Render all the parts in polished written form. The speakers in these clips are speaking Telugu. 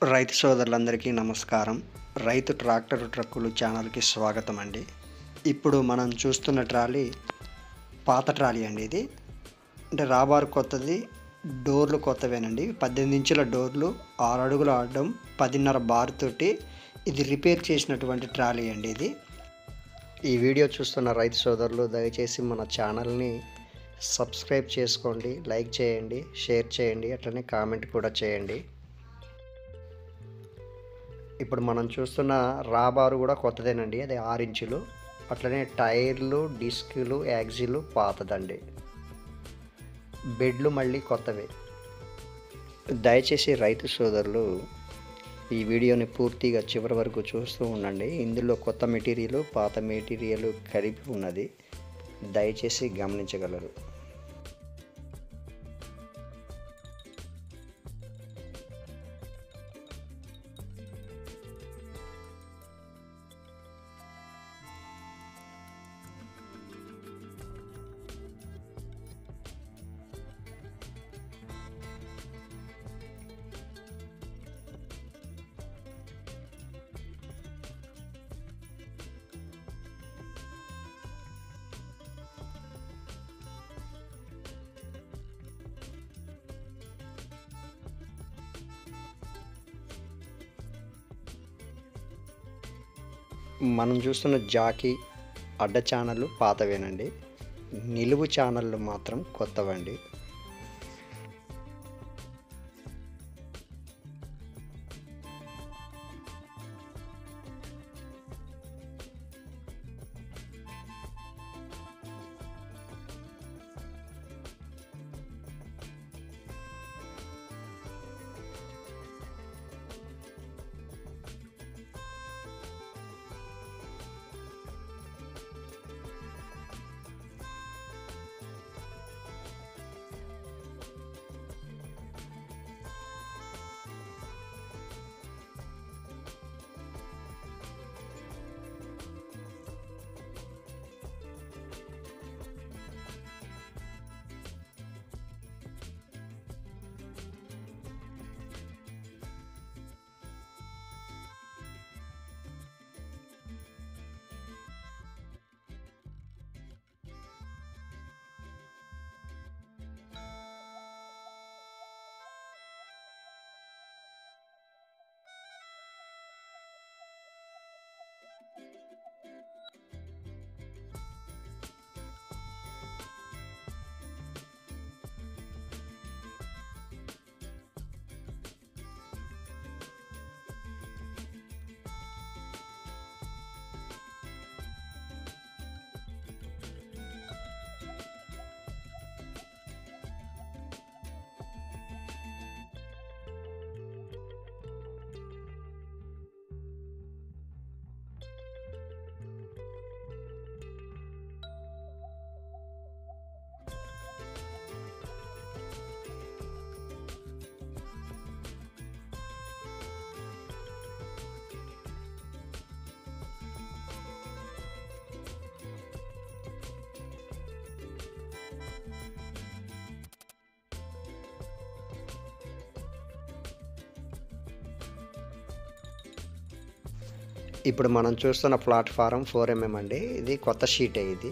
రైతు సోదరులందరికీ నమస్కారం. రైతు ట్రాక్టర్ ట్రక్కులు ఛానల్‌కి స్వాగతం అండి. ఇప్పుడు మనం చూస్తున్న ట్రాలీ పాత ట్రాలీ అండి ఇది. అంటే రాబార్ కొత్తది, డోర్లు కొత్తవేనండి. 18 ఇంచుల డోర్లు, 6 అడుగుల అడ్డం, 10.5 బార్ తోటి ఇది రిపేర్ చేసినటువంటి ట్రాలీ అండి ఇది. ఈ వీడియో చూస్తున్న రైతు సోదరులు దయచేసి మన ఛానల్‌ని సబ్స్క్రైబ్ చేసుకోండి, లైక్ చేయండి, షేర్ చేయండి, అట్లనే కామెంట్ కూడా చేయండి. ఇప్పుడు మనం చూస్తున్న రాబారు కూడా కొత్తదేనండి, అది 6 ఇంచులు. అట్లనే టైర్లు, డిస్కులు, యాక్సిలు పాతదండి. బెడ్లు మళ్ళీ కొత్తవే. దయచేసి రైతు సోదరులు ఈ వీడియోని పూర్తిగా చివరి వరకు చూస్తూ ఉండండి. ఇందులో కొత్త మెటీరియల్, పాత మెటీరియల్ కలిపి ఉన్నది, దయచేసి గమనించగలరు. మనం చూస్తున్న జాకీ అడ్డ ఛానళ్ళు పాతవేనండి, నిలువు ఛానళ్ళు మాత్రం కొత్తవండి. ఇప్పుడు మనం చూస్తున్న ప్లాట్ఫారం 4mm అండి, ఇది కొత్త షీటే ఇది.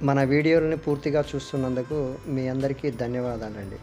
మన వీడియోలని పూర్తిగా చూస్తున్నందుకు మీ అందరికీ ధన్యవాదాలండి.